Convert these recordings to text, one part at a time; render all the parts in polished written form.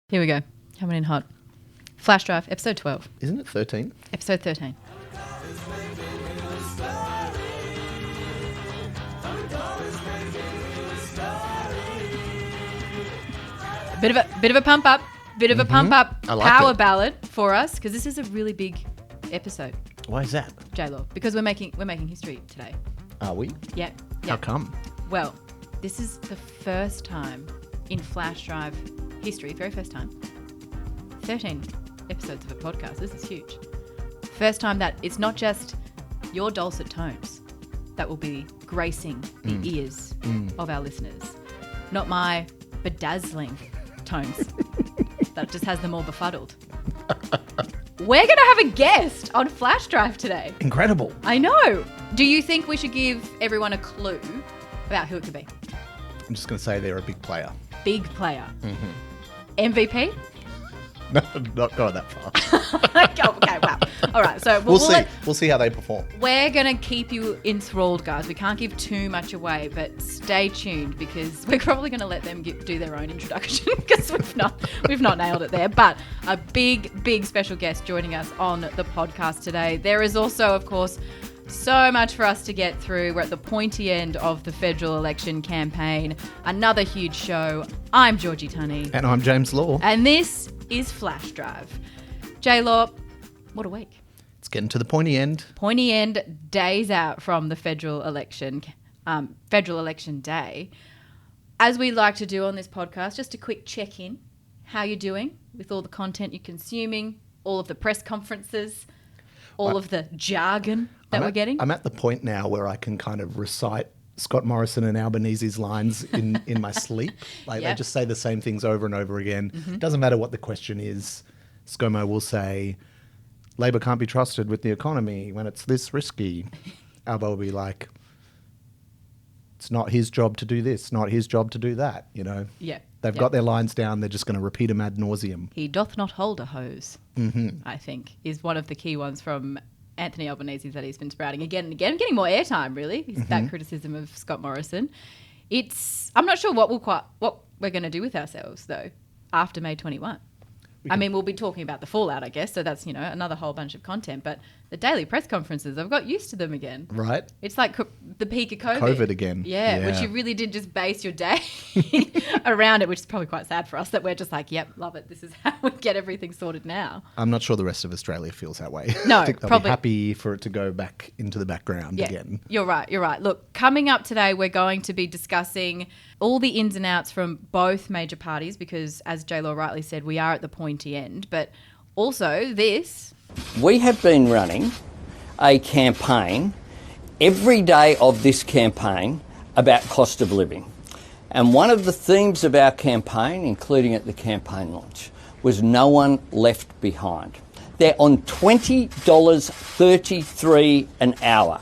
Here we go. Coming in hot. Flash Drive, episode 12. Isn't it 13? Episode 13. Bit of a pump up. Bit of a pump up I like power it. ballad for us because this is a really big episode, Why is that? J-Lo. Because we're making history today. Are we? Yeah. How come? Well, this is the first time in Flash Drive history, very first time, 13 episodes of a podcast. This is huge. First time that it's not just your dulcet tones that will be gracing the ears of our listeners. Not my bedazzling tones that just has them all befuddled. We're going to have a guest on Flash Drive today. Incredible. I know. Do you think we should give everyone a clue about who it could be? I'm just going to say they're a big player. Big player. MVP? No, not going that far. Okay, wow. All right, so We'll see. We'll see how they perform. we're going to keep you enthralled, guys. We can't give too much away, but stay tuned because we're probably going to let them do their own introduction because we've not nailed it there. But a big special guest joining us on the podcast today. There is also, of course, so much for us to get through. We're at the pointy end of the federal election campaign. Another huge show. I'm Georgie Tunny. And I'm James Law. And this is Flash Drive. J-Law, what a week. It's getting to the pointy end. Pointy end, days out from the federal election day. As we like to do on this podcast, just a quick check-in. How you doing with all the content you're consuming, all of the press conferences, all of the jargon that we're getting? I'm at the point now where I can kind of recite Scott Morrison and Albanese's lines in my sleep. Like Yep. They just say the same things over and over again. It doesn't matter what the question is. ScoMo will say, Labor can't be trusted with the economy when it's this risky. Albo will be like, it's not his job to do this, not his job to do that, you know. Yeah. They've Yep. got their lines down. They're just going to repeat them ad nauseum. He doth not hold a hose, I think, is one of the key ones from Anthony Albanese that he's been sprouting again and again, getting more airtime, really. That criticism of Scott Morrison. I'm not sure what we're going to do with ourselves, though, after May 21. I mean, we'll be talking about the fallout, I guess, so that's, another whole bunch of content. But the daily press conferences, I've got used to them again. Right? It's like the peak of COVID. COVID again. Yeah, which you really did just base your day around it, which is probably quite sad for us that we're just like, yep, love it. This is how we get everything sorted now. I'm not sure the rest of Australia feels that way. No, I think they'll probably be happy for it to go back into the background again. You're right. Look, coming up today, we're going to be discussing all the ins and outs from both major parties because, as J-Law rightly said, we are at the pointy end. But also this. We have been running a campaign every day of this campaign about cost of living. And one of the themes of our campaign, including at the campaign launch, was no one left behind. They're on $20.33 an hour.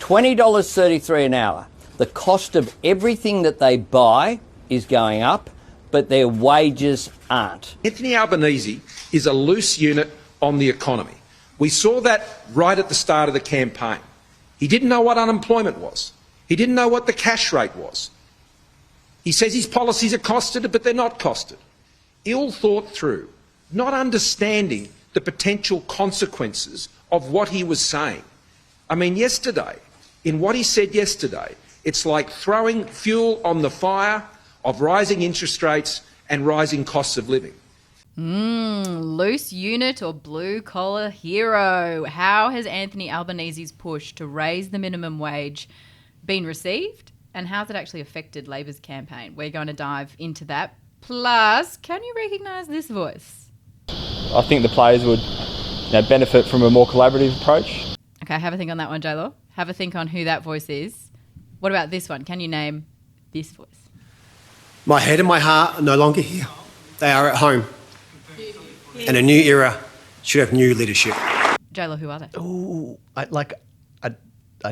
$20.33 an hour. The cost of everything that they buy is going up, but their wages aren't. Anthony Albanese is a loose unit on the economy. We saw that right at the start of the campaign. He didn't know what unemployment was. He didn't know what the cash rate was. He says his policies are costed, but they're not costed. Ill thought through, not understanding the potential consequences of what he was saying. I mean, in what he said yesterday, it's like throwing fuel on the fire of rising interest rates and rising costs of living. Loose unit or blue collar hero. How has Anthony Albanese's push to raise the minimum wage been received? And how's it actually affected Labor's campaign? We're going to dive into that. Plus, can you recognise this voice? I think the players would benefit from a more collaborative approach. Okay, have a think on that one, J-Law. Have a think on who that voice is. What about this one? Can you name this voice? My head and my heart are no longer here. They are at home. And a new era should have new leadership. J-Lo, who are they? Ooh, I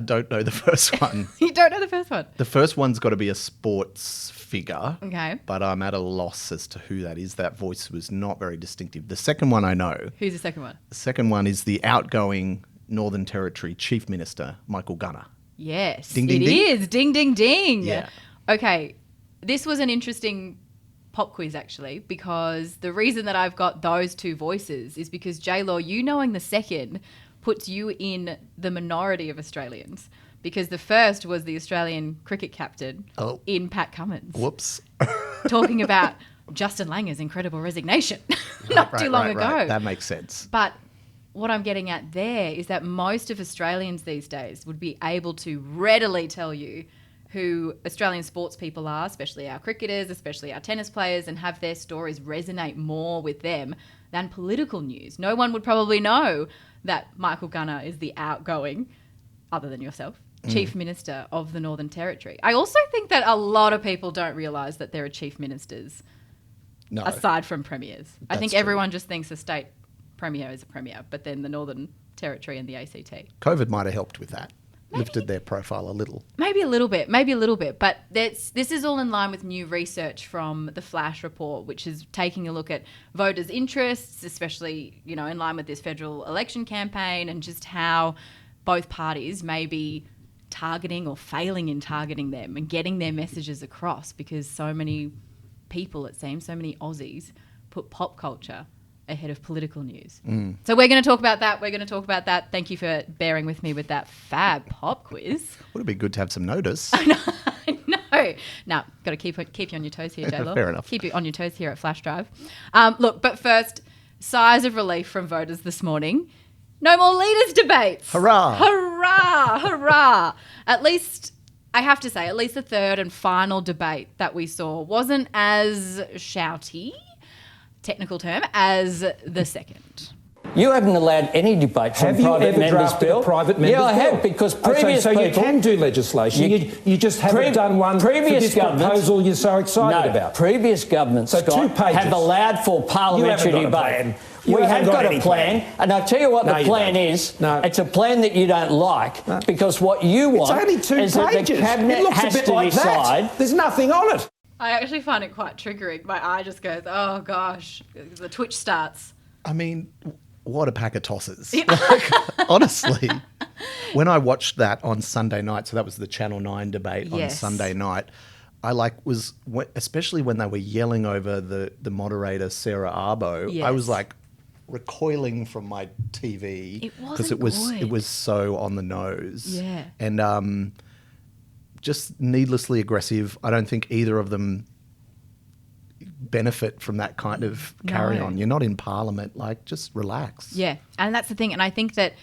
don't know the first one. You don't know the first one? The first one's got to be a sports figure. Okay. But I'm at a loss as to who that is. That voice was not very distinctive. The second one I know. Who's the second one? The second one is the outgoing Northern Territory Chief Minister, Michael Gunner. Yes, Ding, ding, it ding. is. Ding, ding, ding. Yeah. Okay, this was an interesting pop quiz, actually, because the reason that I've got those two voices is because, J-Law, you knowing the second puts you in the minority of Australians, because the first was the Australian cricket captain in Pat Cummins. Whoops. Talking about Justin Langer's incredible resignation not too long ago. Right. That makes sense. But what I'm getting at there is that most of Australians these days would be able to readily tell you who Australian sports people are, especially our cricketers, especially our tennis players, and have their stories resonate more with them than political news. No one would probably know that Michael Gunner is the outgoing, other than yourself, Chief Minister of the Northern Territory. I also think that a lot of people don't realise that there are chief ministers aside from premiers. I think everyone just thinks a state premier is a premier, but then the Northern Territory and the ACT. COVID might have helped with that. Lifted their profile a little. Maybe a little bit. But this is all in line with new research from the Flash report, which is taking a look at voters' interests, especially, in line with this federal election campaign, and just how both parties may be targeting or failing in targeting them and getting their messages across, because so many people, it seems, so many Aussies put pop culture ahead of political news. So we're going to talk about that. Thank you for bearing with me with that fab pop quiz. Would it be good to have some notice? I know. Now, got to keep you on your toes here, J-Lo. Fair enough. Keep you on your toes here at Flash Drive. Look, but first, sighs of relief from voters this morning. No more leaders debates. Hurrah. Hurrah. Hurrah. At least, I have to say, the third and final debate that we saw wasn't as shouty, technical term, as the second. You haven't allowed any debates on private members' bill. Private members' yeah, I bill? have, because previous so people... you can do legislation. You just haven't done one for this proposal you're so excited about. Previous governments, So Scott, 2 pages. have allowed for parliamentary You haven't got a debate. plan. You We have haven't got got a any plan, plan. and I'll tell you what No, the you plan don't. is. No. It's a plan that you don't like, because what you want It's only 2 is that the pages. Cabinet It looks has a bit to like decide... that. There's nothing on it. I actually find it quite triggering. My eye just goes, oh gosh, the twitch starts. I mean, what a pack of tossers. Honestly, when I watched that on Sunday night, so that was the Channel 9 debate on Sunday night, I especially when they were yelling over the moderator, Sarah Arbo, I was like recoiling from my TV because it was so on the nose. Yeah. And just needlessly aggressive. I don't think either of them benefit from that kind of carry on. You're not in Parliament, just relax. Yeah, and that's the thing. And I think that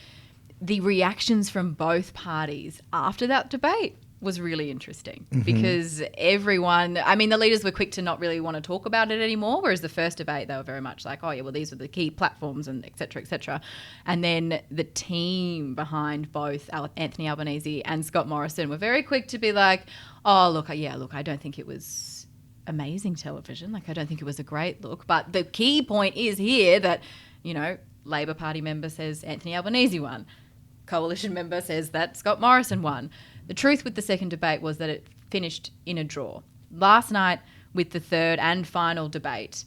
the reactions from both parties after that debate was really interesting, because everyone, the leaders were quick to not really want to talk about it anymore, whereas the first debate, they were very much like, oh yeah, well, these are the key platforms and et cetera, et cetera. And then the team behind both Anthony Albanese and Scott Morrison were very quick to be like, oh, look, I don't think it was amazing television. I don't think it was a great look. But the key point is here that, Labor Party member says Anthony Albanese won. Coalition member says that Scott Morrison won. The truth with the second debate was that it finished in a draw. Last night, with the third and final debate,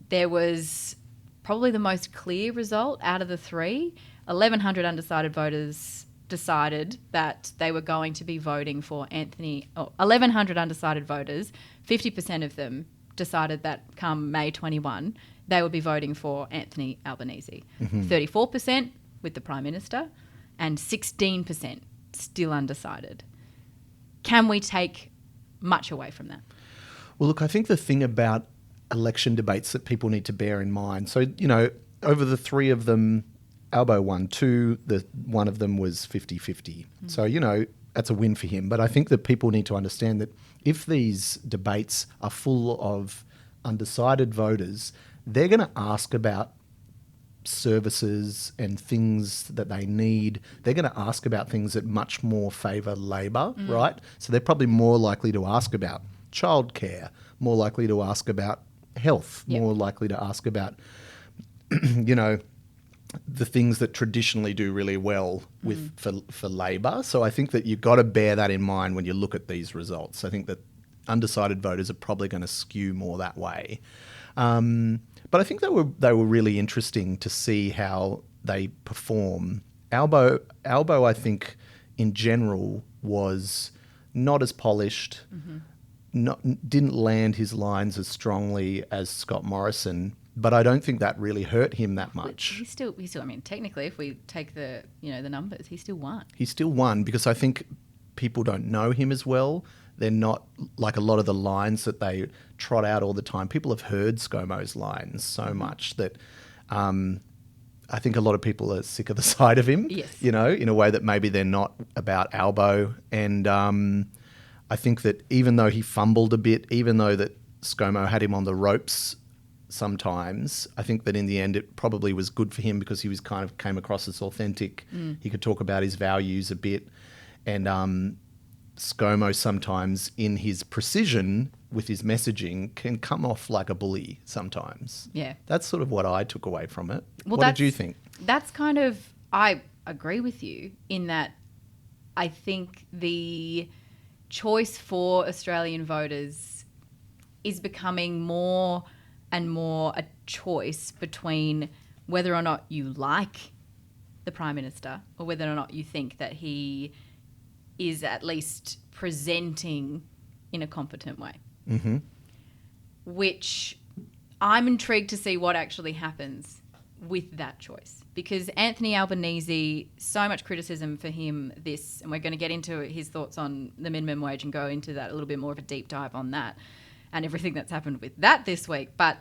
there was probably the most clear result out of the three. 1,100 undecided voters decided that they were going to be voting for 1,100 undecided voters, 50% of them decided that come May 21, they would be voting for Anthony Albanese. 34% with the Prime Minister and 16% still undecided. Can we take much away from that? Well, look, I think the thing about election debates that people need to bear in mind, so, over the three of them, Albo won 2, one of them was 50-50. So, that's a win for him. But I think that people need to understand that if these debates are full of undecided voters, they're going to ask about services and things that they need. They're going to ask about things that much more favour Labor, right? So they're probably more likely to ask about childcare, more likely to ask about health, more likely to ask about, the things that traditionally do really well for Labor. So I think that you've got to bear that in mind when you look at these results. I think that undecided voters are probably going to skew more that way. But I think they were really interesting to see how they perform. Albo, I think, in general, was not as polished, didn't land his lines as strongly as Scott Morrison, but I don't think that really hurt him that much. He still. I mean, technically, if we take the numbers, he still won. He still won because I think people don't know him as well. They're not like a lot of the lines that they trot out all the time. People have heard ScoMo's lines so much that I think a lot of people are sick of the sight of him, yes. in a way that maybe they're not about Albo. And I think that even though he fumbled a bit, even though that ScoMo had him on the ropes sometimes, I think that in the end it probably was good for him because he was kind of came across as authentic. He could talk about his values a bit. And ScoMo sometimes in his precision with his messaging can come off like a bully sometimes. Yeah. That's sort of what I took away from it. Well, what did you think? That's kind of, I agree with you in that I think the choice for Australian voters is becoming more and more a choice between whether or not you like the Prime Minister or whether or not you think that he is at least presenting in a competent way. Mm-hmm. Which I'm intrigued to see what actually happens with that choice. Because Anthony Albanese, so much criticism for him this, and we're going to get into his thoughts on the minimum wage and go into that a little bit more of a deep dive on that and everything that's happened with that this week. But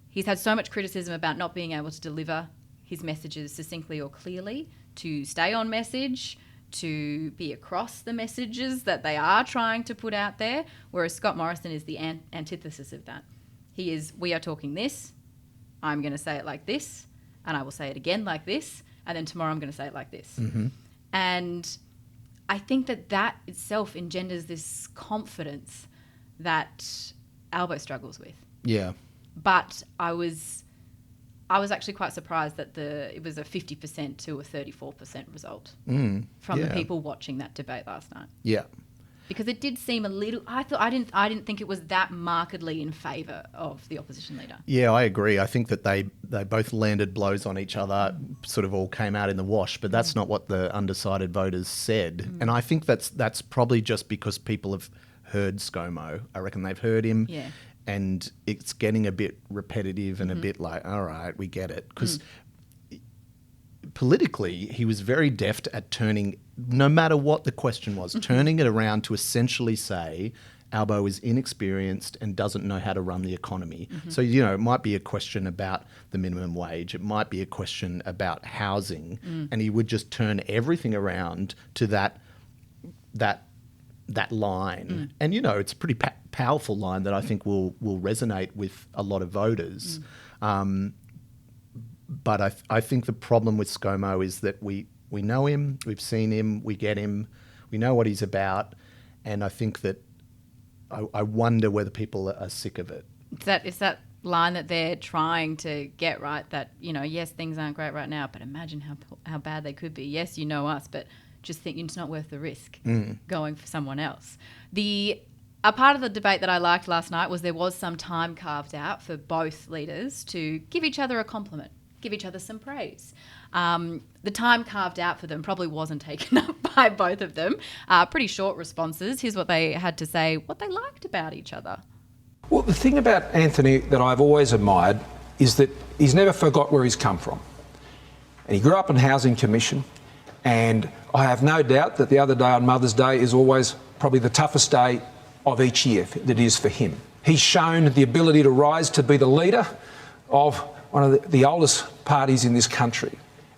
he's had so much criticism about not being able to deliver his messages succinctly or clearly, to stay on message, to be across the messages that they are trying to put out there, whereas Scott Morrison is the antithesis of that. He is, we are talking this, I'm going to say it like this, and I will say it again like this, and then tomorrow I'm going to say it like this. Mm-hmm. And I think that itself engenders this confidence that Albo struggles with. Yeah. But I was actually quite surprised that it was a 50% to a 34% result from the people watching that debate last night. Yeah. Because it did seem a little. I didn't think it was that markedly in favour of the opposition leader. Yeah, I agree. I think that they both landed blows on each other, sort of all came out in the wash, but that's not what the undecided voters said. And I think that's probably just because people have heard ScoMo. I reckon they've heard him. Yeah. And it's getting a bit repetitive and a bit like, all right, we get it. Because politically, he was very deft at turning, no matter what the question was, turning it around to essentially say Albo is inexperienced and doesn't know how to run the economy. So, it might be a question about the minimum wage. It might be a question about housing. And he would just turn everything around to that line. And, it's a pretty powerful line that I think will resonate with a lot of voters. But I think the problem with ScoMo is that we know him, we've seen him, we get him, we know what he's about. And I think that I wonder whether people are sick of it. It's that line that they're trying to get right, that, yes, things aren't great right now, but imagine how bad they could be. Yes, you know us, but just think it's not worth the risk going for someone else. A part of the debate that I liked last night was there was some time carved out for both leaders to give each other a compliment, give each other some praise. The time carved out for them probably wasn't taken up by both of them. Pretty short responses. Here's what they had to say, what they liked about each other. Well, the thing about Anthony that I've always admired is that he's never forgot where he's come from. And he grew up in Housing Commission, and I have no doubt that the other day on Mother's Day is always probably the toughest day of each year that is for him. He's shown the ability to rise to be the leader of one of the oldest parties in this country,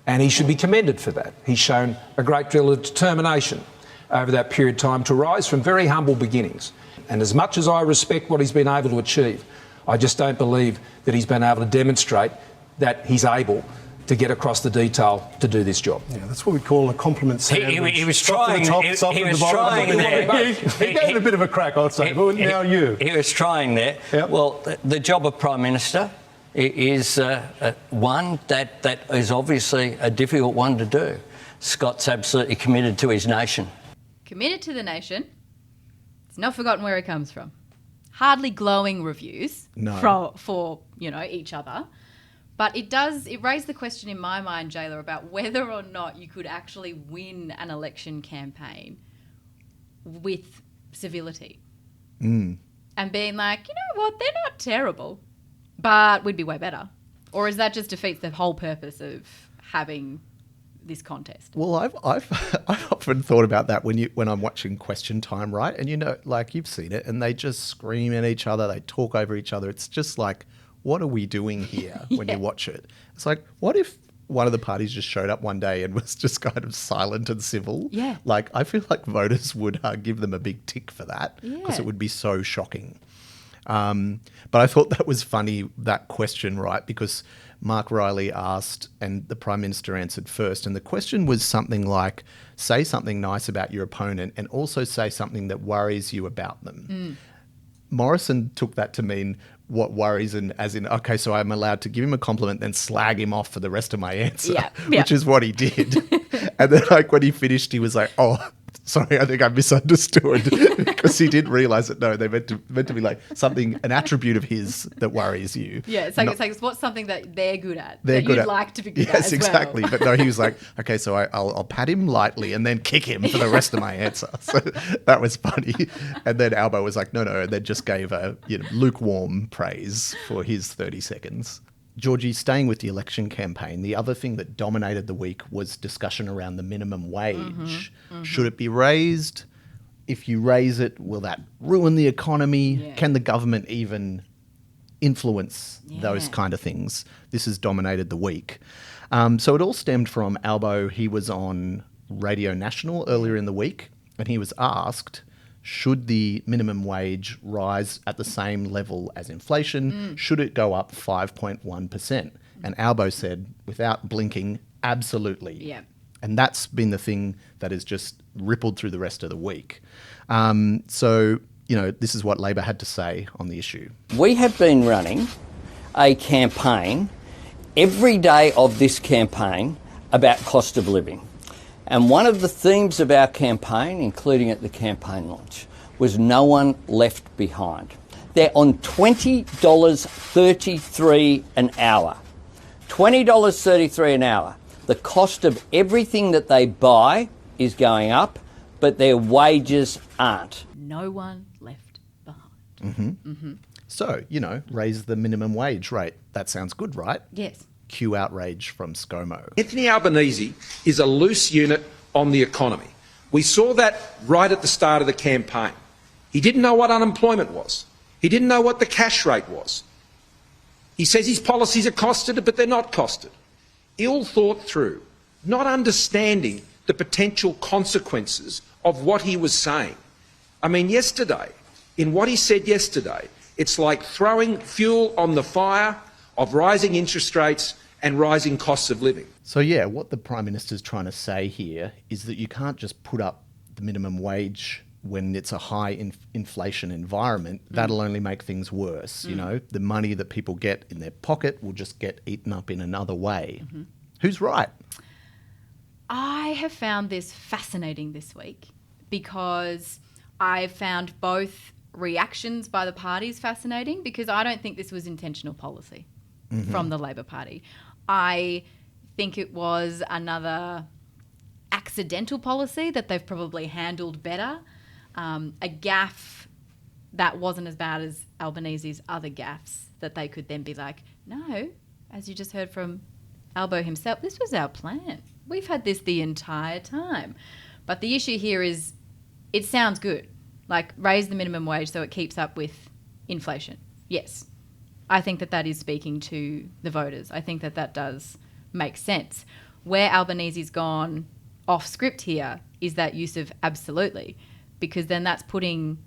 and he should be commended for that. He's shown a great deal of determination over that period of time to rise from very humble beginnings. And as much as I respect what he's been able to achieve, I just don't believe that he's been able to demonstrate that he's able to get across the detail to do this job. Yeah, that's what we call a compliment sandwich. He was trying. He was trying there. He gave it a bit of a crack, I'd say. But now you. He was trying there. Yep. Well, the job of Prime Minister is one that is obviously a difficult one to do. Scott's absolutely committed to his nation. Committed to the nation. He's not forgotten where he comes from. Hardly glowing reviews for each other. But it raised the question in my mind, Jayla, about whether or not you could actually win an election campaign with civility. and being like, you know what, they're not terrible, but we'd be way better? Or is that just defeats the whole purpose of having this contest? Well, I've often thought about that when I'm watching Question Time, right? And you know, like you've seen it, and they just scream at each other, they talk over each other. It's just like, what are we doing here when you watch it? It's like, what if one of the parties just showed up one day and was just kind of silent and civil? Yeah. Like, I feel like voters would give them a big tick for that because it would be so shocking. But I thought that was funny, that question, right? Because Mark Riley asked and the Prime Minister answered first. And the question was something like, say something nice about your opponent and also say something that worries you about them. Morrison took that to mean what worries, and as in, okay, so I'm allowed to give him a compliment, then slag him off for the rest of my answer, which is what he did. And then like when he finished, he was like, oh, sorry, I think I misunderstood, because he didn't realise that, no, they meant to be like something, an attribute of his that worries you. Yeah, it's like what's something that they're good at, they're that good you'd at. like to be good at Yes, as exactly. well. But no, he was like, okay, so I'll pat him lightly and then kick him for the rest of my answer. So that was funny. And then Albo was like, no, and then just gave a lukewarm praise for his 30 seconds. Georgie, staying with the election campaign, the other thing that dominated the week was discussion around the minimum wage. Should it be raised? If you raise it, will that ruin the economy? Yeah. Can the government even influence those kind of things? This has dominated the week. So it all stemmed from Albo. He was on Radio National earlier in the week, and he was asked, should the minimum wage rise at the same level as inflation? Should it go up 5.1%? And Albo said, without blinking, absolutely. Yeah. And that's been the thing that has just rippled through the rest of the week. So, this is what Labor had to say on the issue. We have been running a campaign every day of this campaign about cost of living. And one of the themes of our campaign, including at the campaign launch, was no one left behind. They're on $20.33 an hour. $20.33 an hour. The cost of everything that they buy is going up, but their wages aren't. No one left behind. So, raise the minimum wage rate. That sounds good, right? Yes. Cue outrage from ScoMo. Anthony Albanese is a loose unit on the economy. We saw that right at the start of the campaign. He didn't know what unemployment was. He didn't know what the cash rate was. He says his policies are costed, but they're not costed. Ill thought through, not understanding the potential consequences of what he was saying. I mean, in what he said yesterday, it's like throwing fuel on the fire of rising interest rates and rising costs of living. So, what the Prime Minister's trying to say here is that you can't just put up the minimum wage when it's a high inflation environment. That'll only make things worse. The money that people get in their pocket will just get eaten up in another way. Who's right? I have found this fascinating this week because I've found both reactions by the parties fascinating, because I don't think this was intentional policy from the Labor Party. I think it was another accidental policy that they've probably handled better. A gaffe that wasn't as bad as Albanese's other gaffes that they could then be like, no, as you just heard from Albo himself, this was our plan. We've had this the entire time. But the issue here is it sounds good. Like, raise the minimum wage so it keeps up with inflation. Yes. I think that is speaking to the voters. I think that does make sense. Where Albanese's gone off script here is that use of absolutely, because then that's putting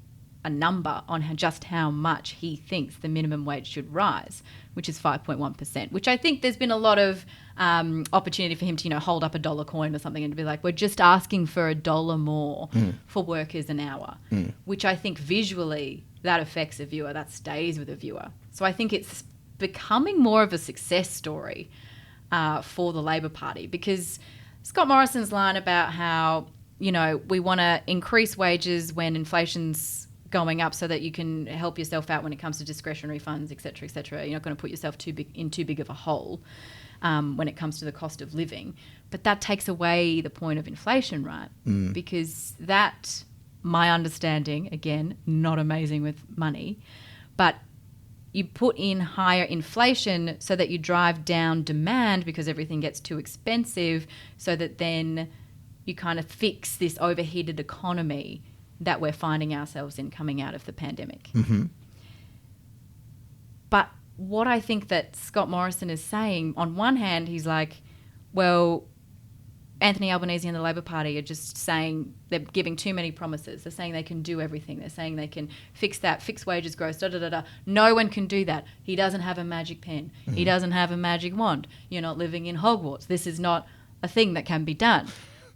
a number on just how much he thinks the minimum wage should rise, which is 5.1%, which I think there's been a lot of opportunity for him to, hold up a dollar coin or something and to be like, we're just asking for $1 more for workers an hour, which I think visually that affects a viewer, that stays with a viewer. So I think it's becoming more of a success story for the Labor Party, because Scott Morrison's line about how, we want to increase wages when inflation's going up so that you can help yourself out when it comes to discretionary funds, et cetera, et cetera. You're not going to put yourself in too big of a hole when it comes to the cost of living. But that takes away the point of inflation, right? Because that my understanding, again, not amazing with money, but you put in higher inflation so that you drive down demand because everything gets too expensive, so that then you kind of fix this overheated economy that we're finding ourselves in coming out of the pandemic. Mm-hmm. But what I think that Scott Morrison is saying, on one hand, he's like, well, Anthony Albanese and the Labor Party are just saying they're giving too many promises. They're saying they can do everything. They're saying they can fix that, fix wages growth, da-da-da-da. No one can do that. He doesn't have a magic pen. Mm-hmm. He doesn't have a magic wand. You're not living in Hogwarts. This is not a thing that can be done.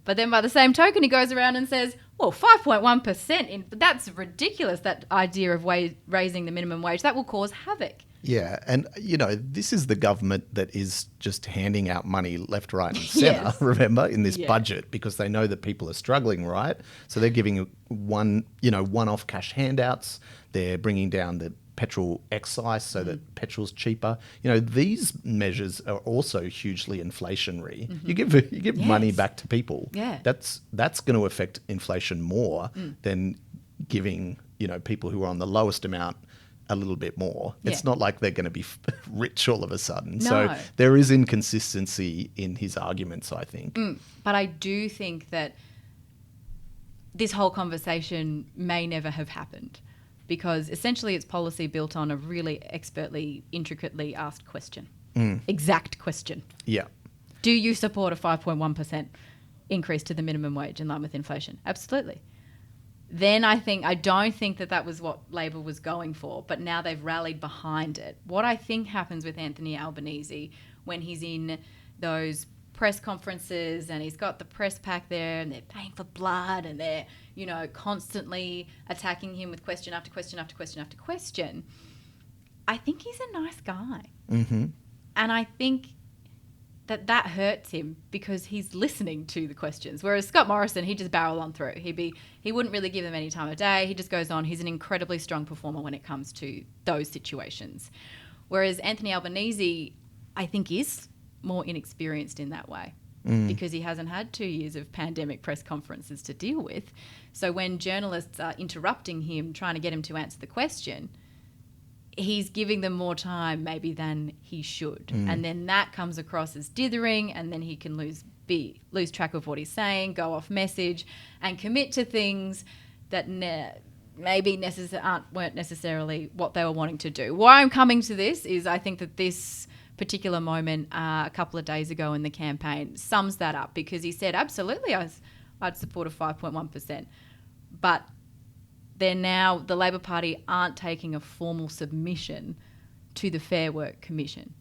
But then by the same token, he goes around and says, well, 5.1%, that's ridiculous, that idea of raising the minimum wage. That will cause havoc. Yeah, and, this is the government that is just handing out money left, right and centre, Yes. remember, in this budget, because they know that people are struggling, right? So they're giving one-off cash handouts. They're bringing down the petrol excise so that petrol's cheaper. These measures are also hugely inflationary. Mm-hmm. You give money back to people. Yeah. That's going to affect inflation more than giving, people who are on the lowest amount a little bit more. Yeah. It's not like they're going to be rich all of a sudden. No. So there is inconsistency in his arguments, I think. But I do think that this whole conversation may never have happened, because essentially it's policy built on a really expertly, intricately asked question. Exact question. Yeah. Do you support a 5.1% increase to the minimum wage in line with inflation? Absolutely. Then I don't think that was what Labor was going for, but now they've rallied behind it. What I think happens with Anthony Albanese when he's in those press conferences and he's got the press pack there and they're paying for blood and they're, constantly attacking him with question after question after question after question, I think he's a nice guy. Mm-hmm. And I think that hurts him because he's listening to the questions. Whereas Scott Morrison, he'd just barrel on through. He wouldn't really give them any time of day. He just goes on. He's an incredibly strong performer when it comes to those situations. Whereas Anthony Albanese, I think, is more inexperienced in that way because he hasn't had 2 years of pandemic press conferences to deal with. So when journalists are interrupting him, trying to get him to answer the question, he's giving them more time maybe than he should. And then that comes across as dithering, and then he can lose track of what he's saying, go off message, and commit to things that maybe weren't necessarily what they were wanting to do. Why I'm coming to this is I think that this particular moment a couple of days ago in the campaign sums that up, because he said, absolutely, I'd support a 5.1%. But they're now, the Labor Party aren't taking a formal submission to the Fair Work Commission.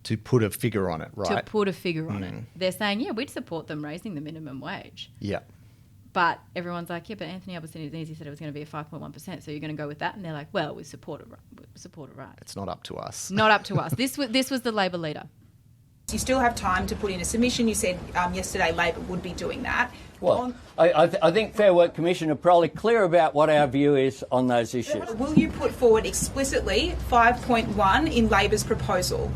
To put a figure on it, right? To put a figure on it. They're saying, yeah, we'd support them raising the minimum wage. Yeah. But everyone's like, yeah, but Anthony Albanese said it was going to be a 5.1%, so you're going to go with that? And they're like, well, we support it right. It's not up to us. Not up to us. This was the Labor leader. You still have time to put in a submission. You said yesterday Labor would be doing that. Well, I think Fair Work Commission are probably clear about what our view is on those issues. Will you put forward explicitly 5.1 in Labor's proposal?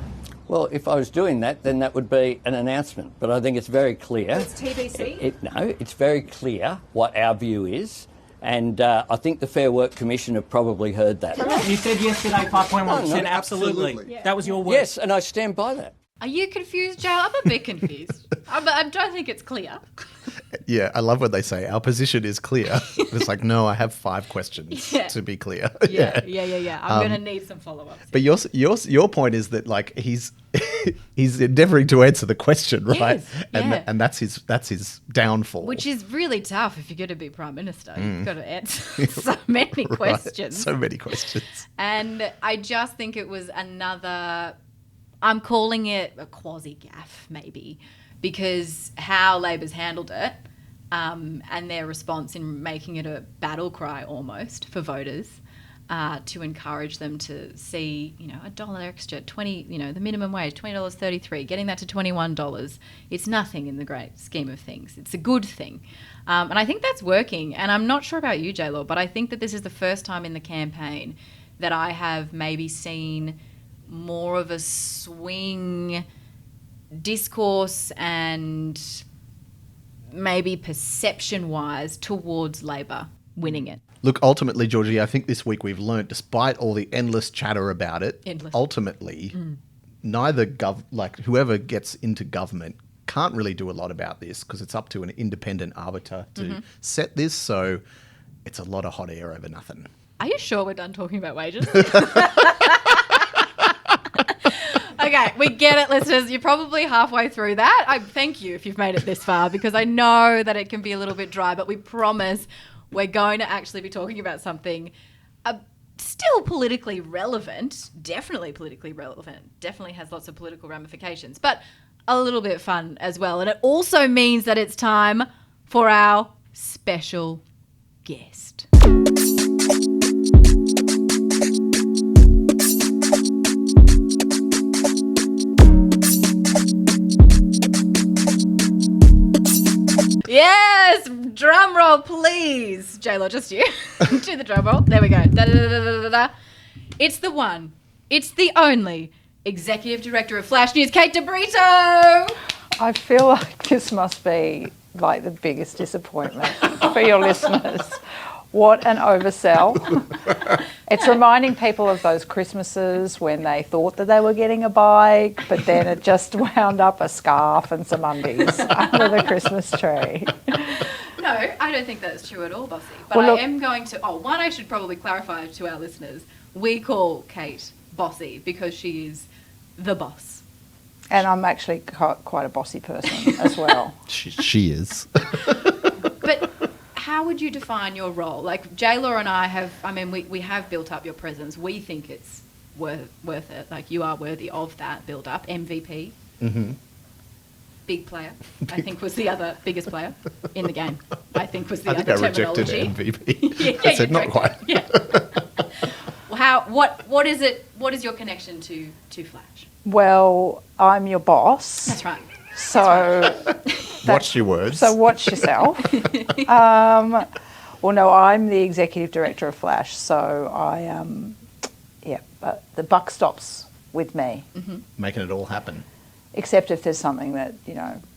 Well, if I was doing that, then that would be an announcement. But I think it's very clear. It's TBC? It's very clear what our view is. And I think the Fair Work Commission have probably heard that. You said yesterday 5.1%, No, absolutely. Yeah. That was your word. Yes, and I stand by that. Are you confused, Joe? I'm a bit confused. I don't think it's clear. Yeah, I love when they say our position is clear. It's like, no, I have 5 questions to be clear. Yeah. I'm going to need some follow-ups. But your point is that like he's endeavouring to answer the question, right? Yes, And that's his downfall. Which is really tough if you're going to be Prime Minister. You've got to answer so many questions. So many questions. And I just think it was another, I'm calling it a quasi-gaffe maybe, because how Labor's handled it and their response in making it a battle cry almost for voters to encourage them to see, $1 extra, the minimum wage, $20.33, getting that to $21. It's nothing in the great scheme of things. It's a good thing. And I think that's working. And I'm not sure about you, J-Law, but I think that this is the first time in the campaign that I have maybe seen more of a swing discourse and maybe perception-wise towards Labor winning it. Look, ultimately, Georgie, I think this week we've learnt, despite all the endless chatter about it, ultimately, neither whoever gets into government can't really do a lot about this because it's up to an independent arbiter to set this. So it's a lot of hot air over nothing. Are you sure we're done talking about wages? Okay, we get it, listeners. You're probably halfway through that. I thank you if you've made it this far because I know that it can be a little bit dry, but we promise we're going to actually be talking about something still politically relevant, definitely politically relevant, definitely has lots of political ramifications, but a little bit fun as well. And it also means that it's time for our special guest. Yes, drum roll, please. J-Lo, just you. Do the drum roll. There we go. Da-da-da-da-da-da. It's the one. It's the only Executive Director of Flash News, Kate Brito. I feel like this must be like the biggest disappointment for your listeners. What an oversell. It's reminding people of those Christmases when they thought that they were getting a bike, but then it just wound up a scarf and some undies under the Christmas tree. No, I don't think that's true at all, Bossy. But I am going to... one, I should probably clarify to our listeners. We call Kate Bossy because she is the boss. And I'm actually quite a bossy person as well. She is. But... how would you define your role? Like J-Law and I have, we have built up your presence. We think it's worth it. Like you are worthy of that build up. MVP. Mm-hmm. Big player, I think was the other biggest player in the game. I think was the other terminology. I rejected MVP. I said not quite. Yeah. Well, what is it? What is your connection to Flash? Well, I'm your boss. That's right. So... watch your words. So watch yourself. Well, no, I'm the Executive Director of Flash, so but the buck stops with me. Mm-hmm. Making it all happen. Except if there's something that,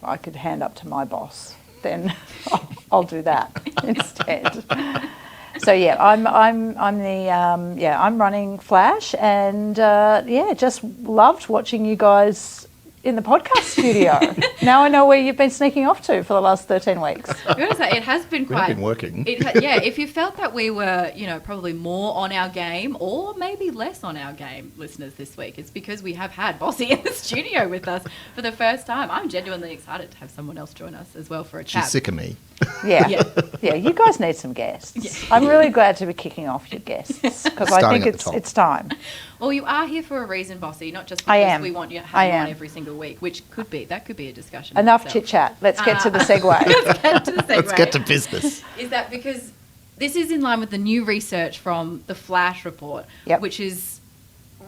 I could hand up to my boss, then I'll do that instead. So yeah, I'm running Flash, and just loved watching you guys in the podcast studio. Now I know where you've been sneaking off to for the last 13 weeks. I'm going to say, it has been quite... We've been working. If you felt that we were, probably more on our game or maybe less on our game, listeners, this week, it's because we have had Bossy in the studio with us for the first time. I'm genuinely excited to have someone else join us as well for a chat. She's sick of me. Yeah, you guys need some guests. Yeah. I'm really glad to be kicking off your guests because I think it's time. Well, you are here for a reason, Bossy, not just because we want you to have you on every single week, which could be a discussion. Enough chit-chat. Let's get to the segue. Let's get to business. Is that because this is in line with the new research from the Flash report, which is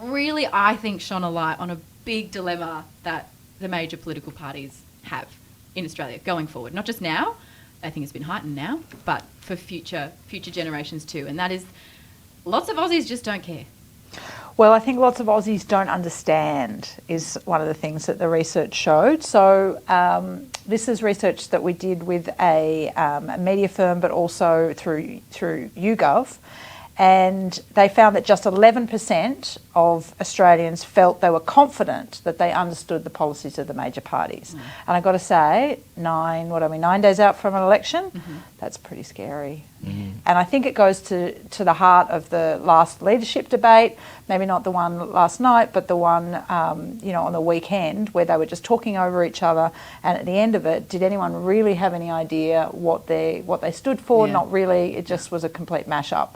really, I think, shone a light on a big dilemma that the major political parties have in Australia going forward. Not just now, I think it's been heightened now, but for future generations too. And that is lots of Aussies just don't care. Well, I think lots of Aussies don't understand is one of the things that the research showed. So this is research that we did with a media firm, but also through YouGov. And they found that just 11% of Australians felt they were confident that they understood the policies of the major parties. Mm. And I've got to say, 9 days out from an election, that's pretty scary. Mm. And I think it goes to the heart of the last leadership debate, maybe not the one last night, but the one, on the weekend where they were just talking over each other. And at the end of it, did anyone really have any idea what they stood for? Yeah. Not really. It just was a complete mashup.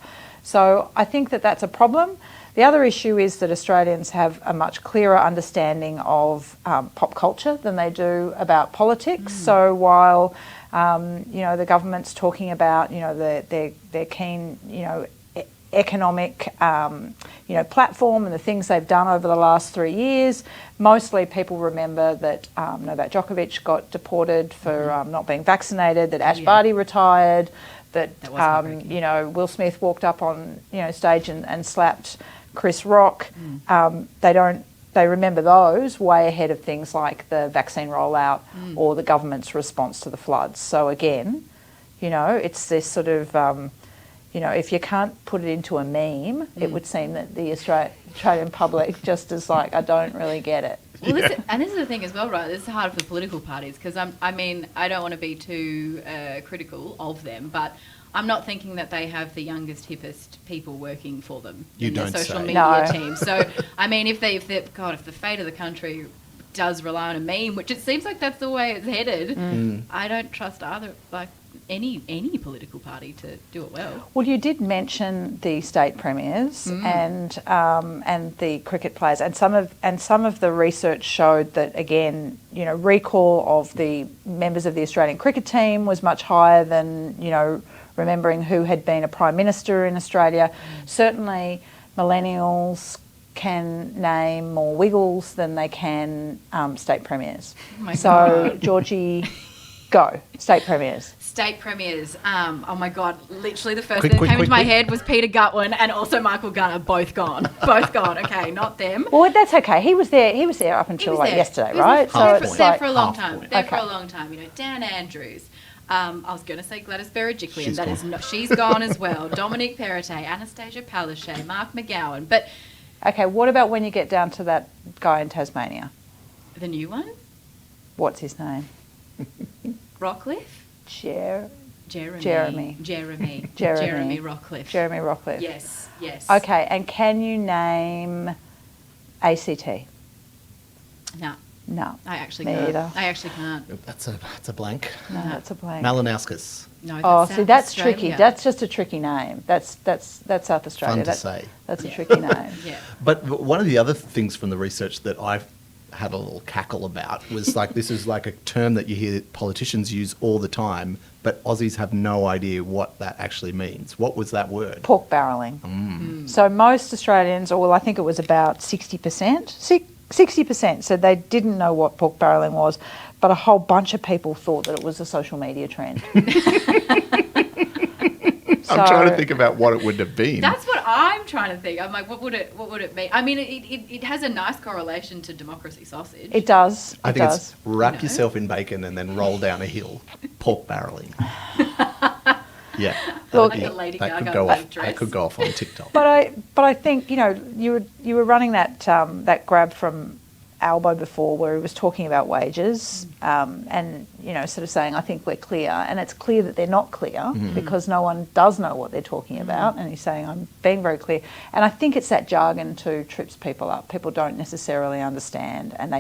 So I think that that's a problem. The other issue is that Australians have a much clearer understanding of pop culture than they do about politics. So while, the government's talking about, their keen, economic, platform and the things they've done over the last 3 years, mostly people remember that Novak Djokovic got deported for not being vaccinated, that Ash Barty retired, that Will Smith walked up on stage and slapped Chris Rock. They remember those way ahead of things like the vaccine rollout or the government's response to the floods. So again, it's this sort of if you can't put it into a meme, it would seem that the Australian public just is like, I don't really get it. Well, this is the thing as well, right? This is hard for political parties because I don't want to be too critical of them, but I'm not thinking that they have the youngest, hippest people working for them in their social media team. So, if the fate of the country does rely on a meme, which it seems like that's the way it's headed, I don't trust any political party to do it well. Well, you did mention the state premiers and the cricket players, and some of the research showed that, again, recall of the members of the Australian cricket team was much higher than remembering who had been a prime minister in Australia. Certainly, millennials can name more Wiggles than they can state premiers. Oh God. Georgie, go state premiers. State premiers. Oh my God! Literally, the first thing that came into my head was Peter Gutwin and also Michael Gunner. Both gone. Both gone. Okay, not them. Well, that's okay. He was there. He was there up until yesterday, right? So it's there for a long time. There for a long time. Dan Andrews. I was going to say Gladys Berejiklian. That is not. She's gone as well. Dominique Perrottet, Anastasia Palaszczuk, Mark McGowan. But okay, what about when you get down to that guy in Tasmania? The new one. What's his name? Rockcliffe. Jeremy Rockcliffe. Jeremy Rockcliffe. Yes. Okay, and can you name ACT? No. I actually Me can't. either. I actually can't. That's a blank. No, that's a blank. Malinauskas. No, that's tricky. That's just a tricky name. That's South Australia. Fun to say. That's a tricky name. Yeah. But one of the other things from the research that I've had a little cackle about was this is like a term that you hear politicians use all the time, but Aussies have no idea what that actually means. What was that word? Pork barrelling. So most Australians, I think it was about 60%, 60% said they didn't know what pork barrelling was, but a whole bunch of people thought that it was a social media trend. I'm trying to think about what it would have been. That's what I'm trying to think. I'm like, what would it be? It has a nice correlation to democracy sausage. It does. I think it's wrap yourself in bacon and then roll down a hill. Pork barrelling. Yeah. Look, that could go off on TikTok. But I think you were running that grab from Albo before where he was talking about wages and sort of saying I think we're clear, and it's clear that they're not clear because no one does know what they're talking about, and he's saying I'm being very clear, and I think it's that jargon too trips people up. People don't necessarily understand, and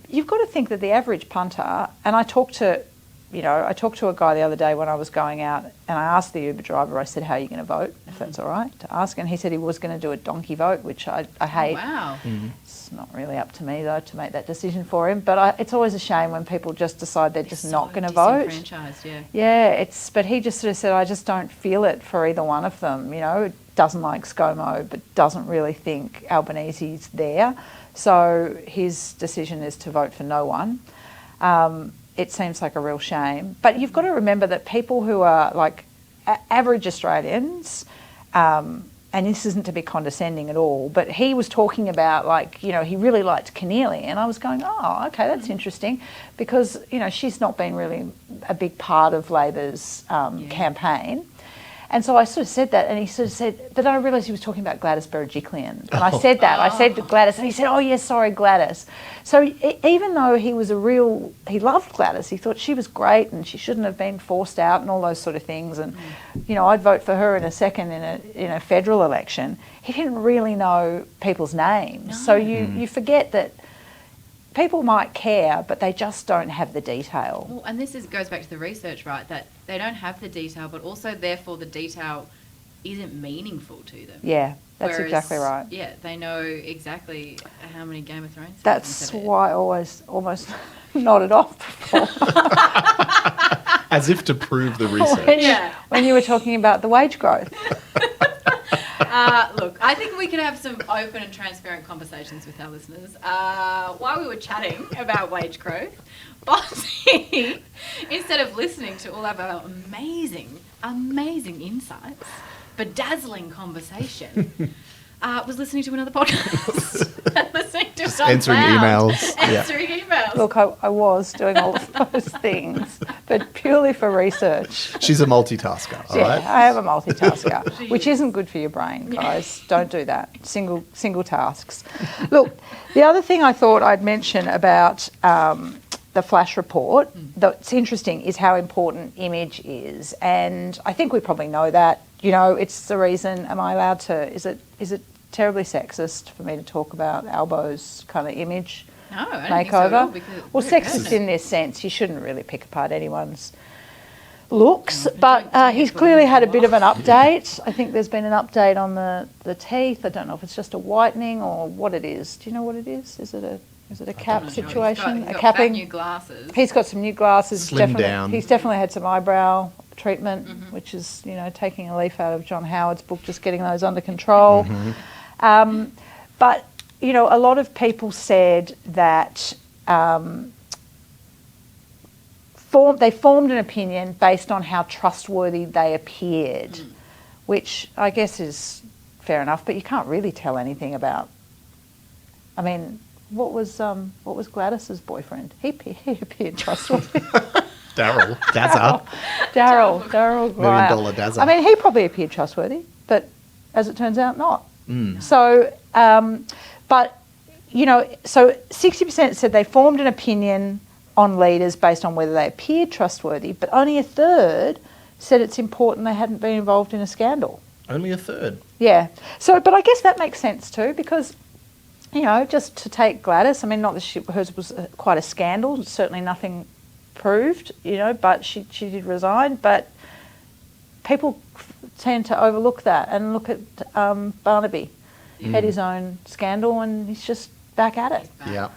you've got to think that the average punter, and I talked to a guy the other day when I was going out, and I asked the Uber driver, I said, how are you going to vote, if that's all right to ask? And he said he was going to do a donkey vote, which I hate. Oh, wow. It's not really up to me, though, to make that decision for him. But it's always a shame when people just decide they're just not going to vote. Yeah, but he just sort of said, I just don't feel it for either one of them. Doesn't like ScoMo, but doesn't really think Albanese's there. So his decision is to vote for no one. It seems like a real shame. But you've got to remember that people who are like average Australians, and this isn't to be condescending at all, but he was talking about he really liked Keneally, and I was going, oh, okay, that's interesting, because, she's not been really a big part of Labor's campaign. And so I sort of said that, and he sort of said, but then I realised he was talking about Gladys Berejiklian. And I said that. I said to Gladys, and he said, oh, yes, sorry, Gladys. So even though he loved Gladys, he thought she was great and she shouldn't have been forced out and all those sort of things. And, I'd vote for her in a second in a federal election. He didn't really know people's names. No. So you forget that people might care, but they just don't have the detail. Well, and this goes back to the research, right, that they don't have the detail, but also, therefore, the detail isn't meaningful to them. Yeah, that's exactly right. Yeah, they know exactly how many Game of Thrones. That's why I almost nodded off before. As if to prove the research. When you were talking about the wage growth. Look, I think we could have some open and transparent conversations with our listeners. While we were chatting about wage growth, Bossy, instead of listening to all of our amazing insights, bedazzling conversation, was listening to another podcast. Listening to some answering emails. Answering emails. Look, I was doing all of those things, but purely for research. She's a multitasker, all right? I am a multitasker, which isn't good for your brain, guys. Don't do that. Single tasks. Look, the other thing I thought I'd mention about the flash report that's interesting is how important image is, and I think we probably know that. You know, it's the reason. Am I allowed to? Is it terribly sexist for me to talk about Albo's kind of image No, I don't makeover? think so at all, because Well, sexist in this sense, you shouldn't really pick apart anyone's looks, but he's clearly had a bit of an update. I think there's been an update on the teeth. I don't know if it's just a whitening or what it is. Do you know what it is? Is it a cap situation? He's got capping? new glasses. He's got some new glasses. Slim down. He's definitely had some eyebrow treatment, which is, you know, taking a leaf out of John Howard's book, just getting those under control. But, you know, a lot of people said that they formed an opinion based on how trustworthy they appeared, which I guess is fair enough, but you can't really tell anything about. I mean, what was Gladys's boyfriend? He appeared trustworthy. Daryl Dazza. Daryl $1 Glyer. million Dazza. I mean, he probably appeared trustworthy, but as it turns out, not. So, but, you know, so 60% said they formed an opinion on leaders based on whether they appeared trustworthy, but only a third said it's important they hadn't been involved in a scandal. Only a third. Yeah. So, but I guess that makes sense too, because, you know, just to take Gladys, I mean, not that hers was quite a scandal, certainly nothing proved, you know, but she did resign, but people tend to overlook that and look at Barnaby. Had his own scandal and he's just back at it. Yeah.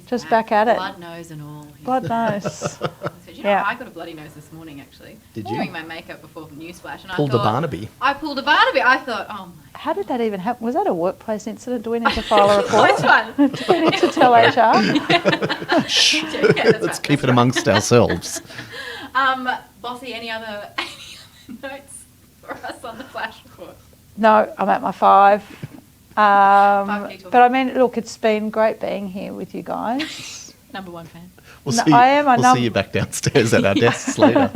Just back at it. Blood nose and all. Blood nose. So, you know, I got a bloody nose this morning, actually. Did you? Doing my makeup before Newsflash. And Pulled I thought, a Barnaby. I pulled a Barnaby. I thought, oh my. How did that even happen? Was that a workplace incident? Do we need to file a report? Which one? Do we need to tell HR? Let's keep it amongst ourselves. Bossy, any other notes for us on the flash report? No, I'm at my 5. Key talk. But I mean, look, it's been great being here with you guys. Number 1 fan. We'll No, see. I am a We'll see you back downstairs at our desks later.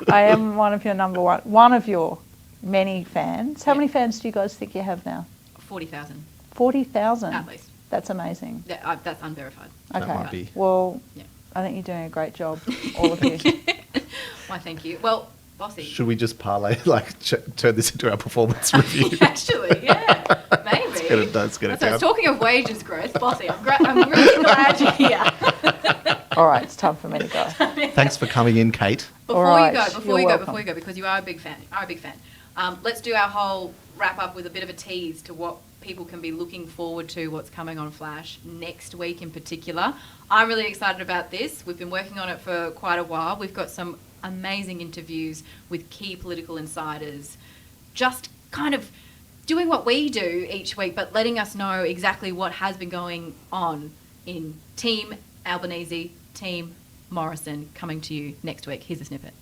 I am one of your one of your many fans. How many fans do you guys think you have now? 40,000. 40,000? At least. That's amazing. Yeah, that's unverified. Okay. That might be. Well, Yeah. I think you're doing a great job, all of you. Why, thank you. Well, Bossy. Should we just parlay, turn this into our performance review? Actually, yeah. Maybe. Let's get it So down. talking of wages growth, Bossy, I'm really glad you're here. All right, it's time for me to go. Thanks for coming in, Kate. Before All you right, go, you're welcome. before you go, because you are a big fan. Let's do our whole wrap up with a bit of a tease to what people can be looking forward to, what's coming on Flash next week in particular. I'm really excited about this. We've been working on it for quite a while. We've got some amazing interviews with key political insiders, just kind of doing what we do each week, but letting us know exactly what has been going on in Team Albanese, Team Morrison, coming to you next week. Here's a snippet.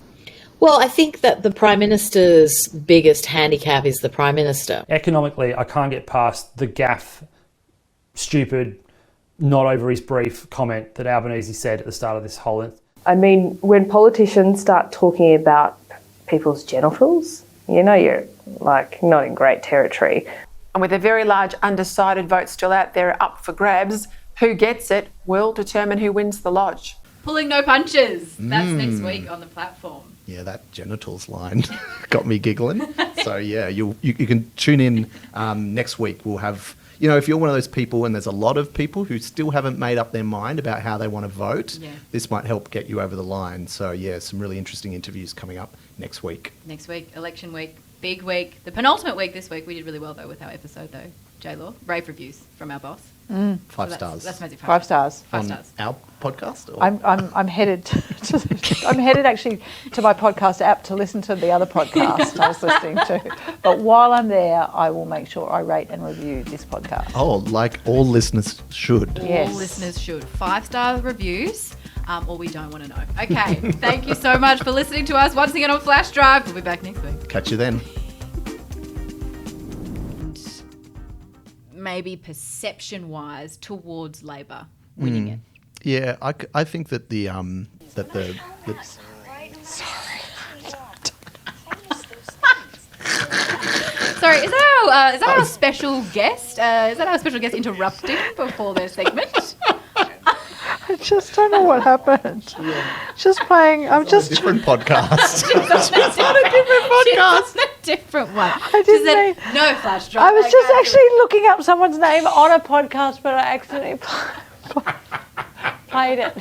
Well, I think that the Prime Minister's biggest handicap is the Prime Minister. Economically, I can't get past the gaffe, stupid, not over his brief comment that Albanese said at the start of this whole... I mean, when politicians start talking about people's genitals, you know you're, like, not in great territory. And with a very large undecided vote still out there up for grabs, who gets it will determine who wins the lodge. Pulling no punches. That's next week on the platform. Yeah, that genitals line got me giggling. So, yeah, you can tune in next week. We'll have, you know, if you're one of those people, and there's a lot of people who still haven't made up their mind about how they want to vote, this might help get you over the line. So, yeah, some really interesting interviews coming up next week. Next week, election week, big week. The penultimate week this week, we did really well, though, with our episode, though. J-Law, rave reviews from our boss. 5 stars. That's amazing. 5 stars. 5 on stars. Our podcast? Or? I'm headed I'm headed actually to my podcast app to listen to the other podcast I was listening to. But while I'm there, I will make sure I rate and review this podcast. Oh, like all listeners should. Yes. All listeners should. 5-star reviews, or we don't want to know. Okay, thank you so much for listening to us once again on Flash Drive. We'll be back next week. Catch you then. Maybe perception-wise towards Labor winning it. Yeah, I think that the Sorry, is that our special guest? Is that our special guest interrupting before their segment? I just don't know what happened. Just playing. I'm just different podcast. It's not a different podcast. It's a different one. I didn't She said, no flash drive. I was just actually looking up someone's name on a podcast, but I accidentally played it.